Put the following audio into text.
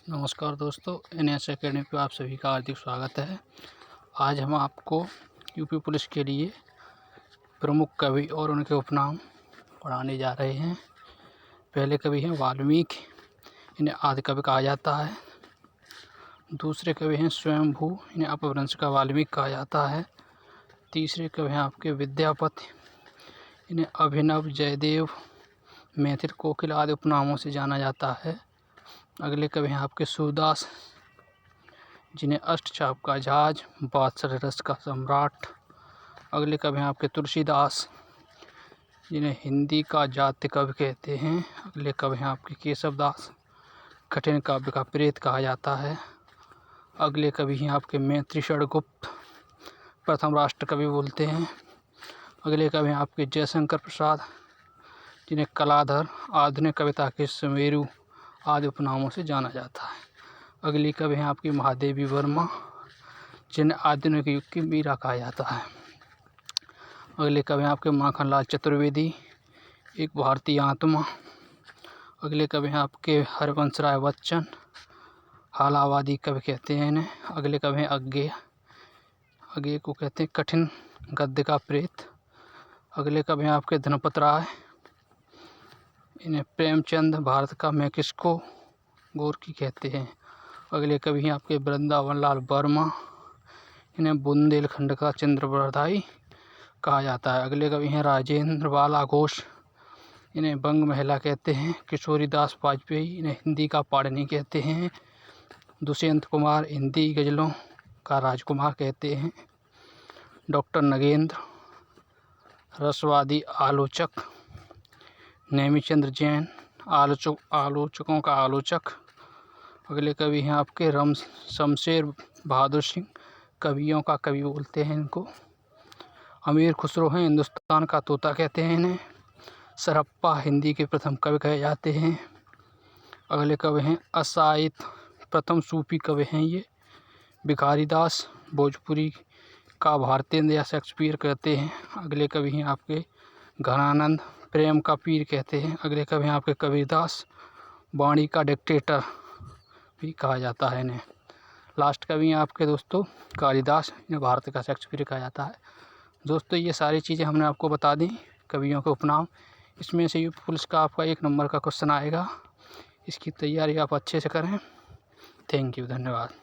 नमस्कार दोस्तों, NS academy पे आप सभी का हार्दिक स्वागत है। आज हम आपको यूपी पुलिस के लिए प्रमुख कवि और उनके उपनाम पढ़ाने जा रहे हैं। पहले कवि हैं वाल्मीकि, इन्हें आदि कवि कहा जाता है। दूसरे कवि हैं स्वयंभू, इन्हें अपभ्रंश का वाल्मीकि कहा जाता है। तीसरे कवि हैं आपके विद्यापति, इन्हें अभिनव, जयदेव, मैथिल, कोकिल आदि उपनामों से जाना जाता है। अगले कवि हैं आपके सूरदास, जिन्हें अष्टचाप का जहाज, बादशाह रस का सम्राट। अगले कवि हैं आपके तुलसीदास, जिन्हें हिंदी का जाति कवि कहते हैं। अगले कवि हैं आपके केशवदास, कठिन काव्य का प्रेत कहा जाता है। अगले कवि हैं आपके मैत्रेयी गुप्त, प्रथम राष्ट्र कवि बोलते हैं। अगले कवि हैं आपके जयशंकर प्रसाद, जिन्हें कलाधर, आधुनिक कविता के सुमेरु आदि उपनामों से जाना जाता है। अगली कवि हैं आपकी महादेवी वर्मा, जिन्हें आधुनिक युग की मीरा कहा जाता है। अगले कवि हैं आपके माखनलाल चतुर्वेदी, एक भारतीय आत्मा। अगले कवि हैं आपके हरिवंश राय बच्चन, हालावादी कवि कहते हैं इन्हें। अगले कवि हैं अज्ञेय, अज्ञेय को कहते हैं कठिन गद्य का प्रेत। अगले कवि हैं आपके धनपत राय, इन्हें प्रेमचंद भारत का मैक्सिको गोरकी कहते हैं। अगले कवि हैं आपके वृंदावन लाल वर्मा, इन्हें बुंदेलखंड का चंद्रवरदाई कहा जाता है। अगले कवि हैं राजेंद्र बाला घोष, इन्हें बंग महिला कहते हैं। किशोरीदास वाजपेयी, इन्हें हिंदी का पाणिनि कहते हैं। दुष्यंत कुमार, हिंदी गज़लों का राजकुमार कहते हैं। डॉक्टर नगेंद्र, रसवादी आलोचक। नेमीचंद्र जैन, आलोचकों का आलोचक। अगले कवि हैं आपके शमशेर बहादुर सिंह, कवियों का कवि बोलते हैं इनको। अमीर खुसरो हैं, हिंदुस्तान का तोता कहते हैं इन्हें। सरप्पा, हिंदी के प्रथम कवि कहे जाते हैं। अगले कवि हैं असाइद, प्रथम सूफी कवि हैं ये। भिखारी दास, भोजपुरी का भारतेंद्र या शेक्सपियर कहते हैं। अगले कवि हैं आपके घनानंद, प्रेम का पीर कहते हैं। अगले कवि हैं आपके कबीरदास, वाणी का डिक्टेटर भी कहा जाता है इन्हें। लास्ट कवि हैं आपके दोस्तों कालिदास, इन्हें भारत का शेक्सपियर कहा जाता है। दोस्तों ये सारी चीज़ें हमने आपको बता दी, कवियों के उपनाम। इसमें से यूपी पुलिस का आपका 1 नंबर का क्वेश्चन आएगा, इसकी तैयारी आप अच्छे से करें। थैंक यू, धन्यवाद।